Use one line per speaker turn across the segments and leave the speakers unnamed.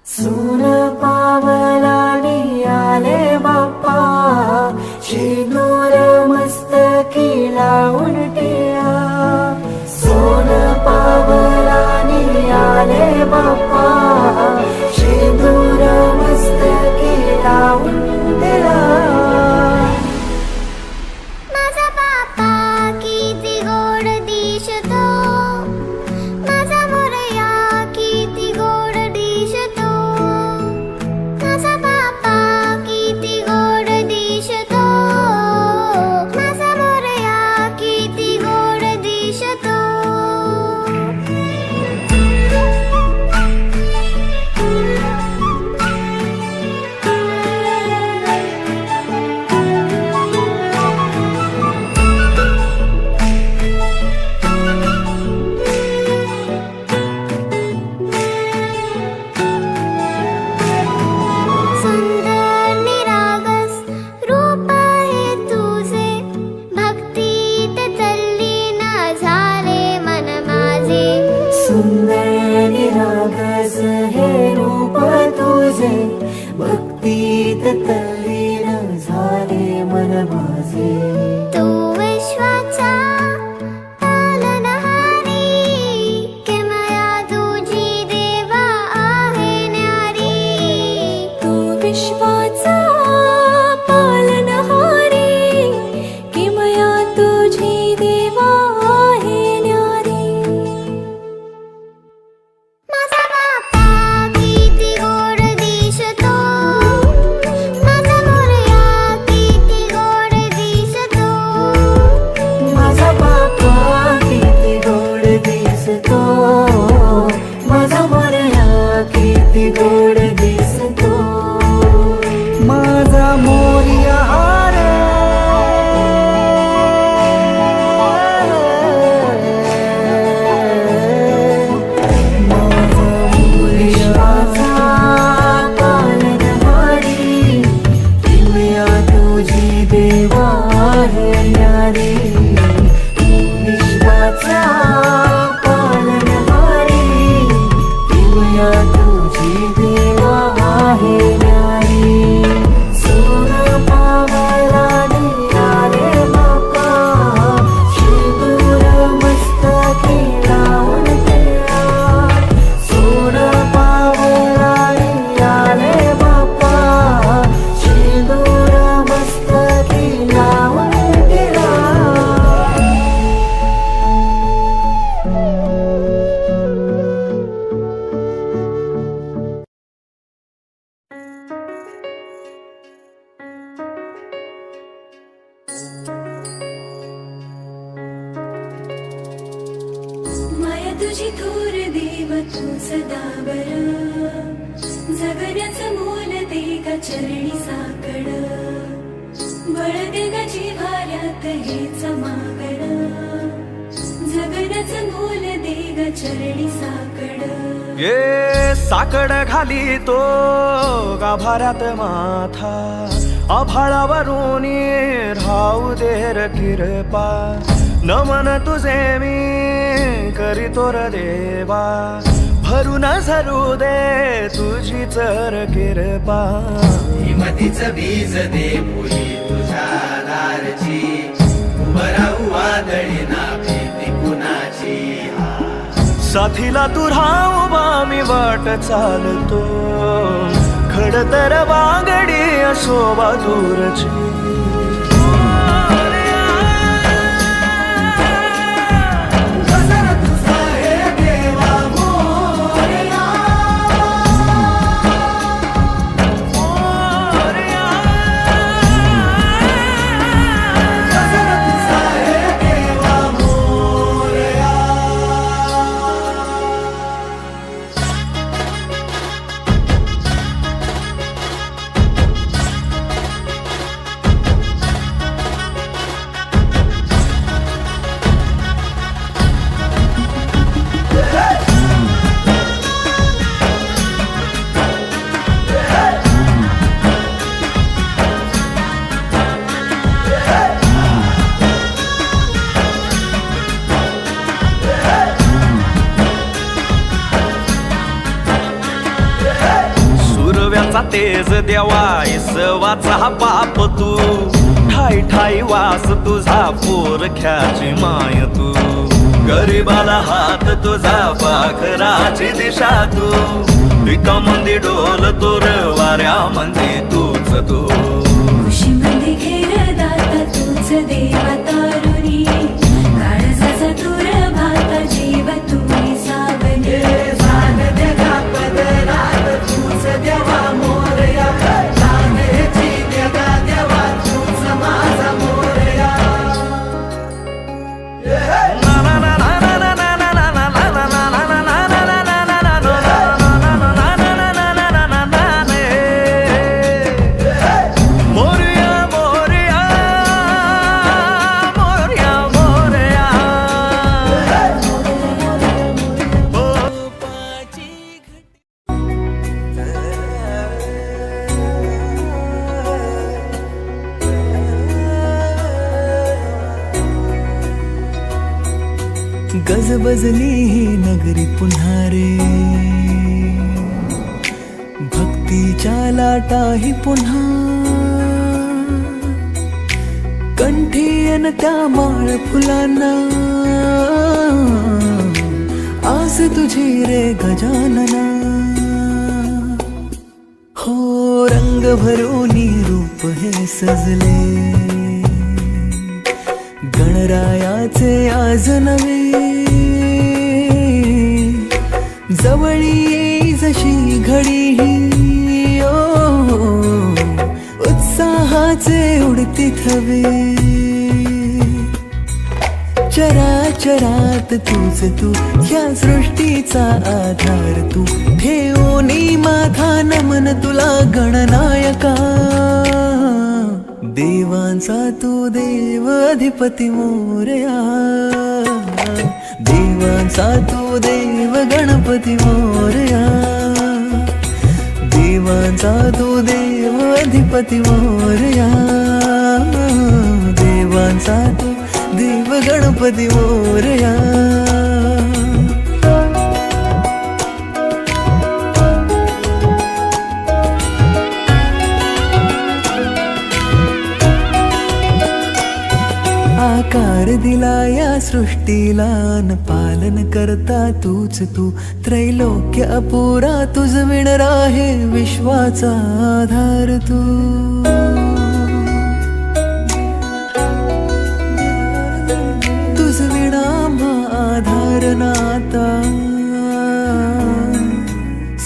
सून पावलानी आले बाप्पा, शेंदूर मस्तकी लावून टिळा. सोन पावलानी आले बाप्पा, शेंदूर मस्तकी लावून टिळा.
माझा बाप्पा किती गोड दिसतो, माझा मोरया किती गोड दिसतो. माझा बाप्पा किती गोड दिसतो, माझा मोरया किती गोड दिसतो. सुंदर निरागस रूप आहे तुझे, भक्तीत तल्लीन झाले मन माझे.
सुंदर निरागस हे रूप तुझे, भक्तीत तल्लीन झाले मन माझे.
तू विश्वाचा पालनहारी, किमया तुझी देवा आहे न्यारी.
तू विश्वाचा पालनहारी, किमया तुझी देवा आहे न्यारी.
माझा बाप्पा किती गोड दिसतो, माझा मोरया किती गोड दिसतो.
माझा बाप्पा किती गोड दिसतो, माझा मोरया किती गोड दिसतो. माझा मोरया रे, माझा मोरयाचा पालनहारी, किमया तुझी देवा आहे न्यारी. विश्वाचा पालनहारी, किमया तुझी देवा आहे न्यारी. सोन पावलानी आले बाप्पा, शेंदूर मस्तकी लावून टिळा. सोन पावलानी आले बाप्पा, शेंदूर मस्तकी लावून टिळा.
माया तुझी थोर देव तू सदा बरा, जगण्याचं मोल दे गा चरणी साकड. बळ दे गा जिव्हाऱ्यात हेच मागण, जगण्याचं मोल दे गा चरणी साकड.
ये साकड घाली तो गाभाऱ्यात माथा, आभाळावरून राहू दे र कृपा. नमन तुझे मी करीतो र देवा, भरून झरू दे तुझी चर कृपा.
हिमतीचं बीज दे फुली तुझ्या दारची, उभं राहू वादळी ना भीती कुणाची.
साथीला तू राहू मी वाट चालतो, खडतर वागडी असोबा दूरची. तेजाचा तेज देवा इसवाचा बाप तू ठाई ठाई वास तुझा पोरख्याची माय तू गरीबाला हात तुझा पाखराची दिशा तू पिका मंदी डोल तोर वाऱ्या म्हणजे तूच तू
खुशीमध्ये घेर दाता तूच देवा तारुणी काळजाचा तुर भाता जीव तुम्ही सावली
तूच देवा मोरया जाण्याची देगा देवा तूच माझा मोरया गजबजली ही नगरी पुन्हा रे भक्तीच्या लाटाही पुन्हा कंठी अन त्या माळ फुलांना आस तुझी रे गजानना हो रंग भरूनी रूप हे सजले गणरायाचे आज नवे जवळी येई जशी घडी ही उत्साहाचे उडती थवे चराचरात तूच तू या सृष्टीचा आधार तू ठेवोनी माझा नमन तुला गणनायका देवांचा तू देव अधिपती मोरया देवांचा तू देव गणपती मोरया देवांचा तू देव अधिपती मोरया देवांचा तू देव गणपती मोरया आकार दिला या सृष्टीला न पालन करता तूच तू त्रैलोक्य अपुरा तुझ विण राहे विश्वाचा आधार तू तुझ विणा आधार नाता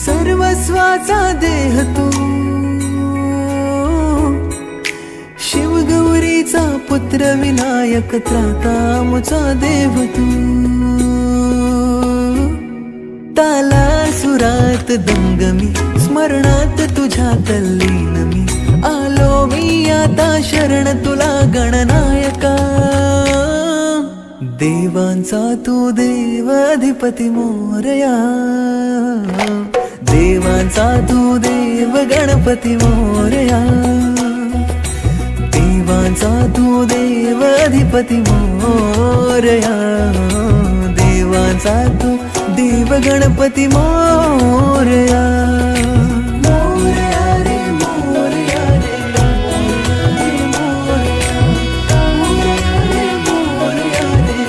सर्वस्वाचा देह तू शिवगौरीचा पुत्र विनायक त्रातामुचा देव तू ताला सुरात दंगमी स्मरणात तुझ्या तल्लीन मी आलो मी आता शरण तुला गणनायका देवांचा तू देव अधिपती मोरया देवांचा तू देव गणपती मोरया देवांचा तू देव अधिपती मोरया देवांचा तू देव गणपती मोरया मोरया रे मोरया रे मोरया रे मोरया रे मोरया रे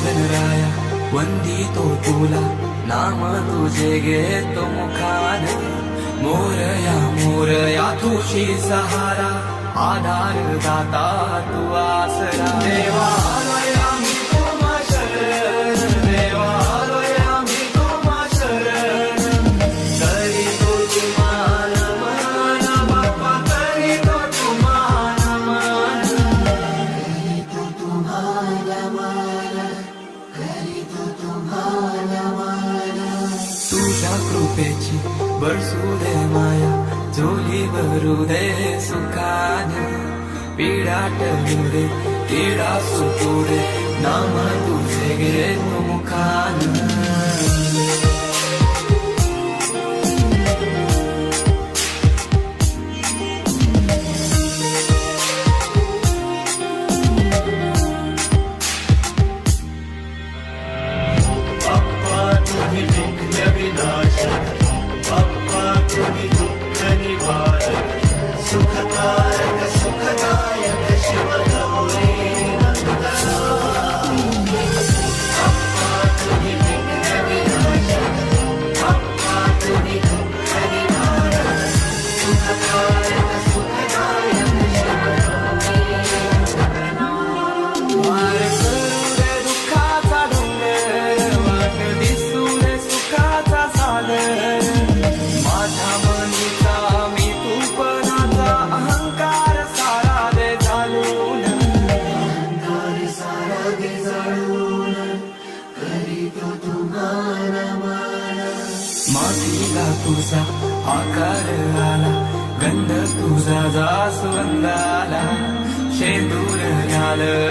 गणराया वंदितो तुला नाम तुझे घेतो मुखान मोरया तुझी सहारा आधार दाता तू आसरा देवा तिची बरसू दे माया झोली भरू दे सुखान पीडा टळू दे पीडा सुटू दे नाम तुझे गे तू मुखान
बाप्पा तुम्ही विघ्न विनाशक बाप्पा तुम्ही दुःख निवारक सुखकारक सुखदायक शिव गौरी नंदना बाप्पा तुम्ही विघ्न विनाशक बाप्पा तुम्ही दुःख निवारक सुखकारक सुखदायक शिव
मार करू दे दुःखाचा डोंगर वाट दिसू दे सुखाचा सागर माझ्या मनीचा मी तूपणाचा अहंकार सारा दे घालून
अहंकार सारा दे जाळून करीतो तुम्हाला मान
मातीला तुझा आकार आला गंध तुझा जास्वंदाला शेंदूर झालं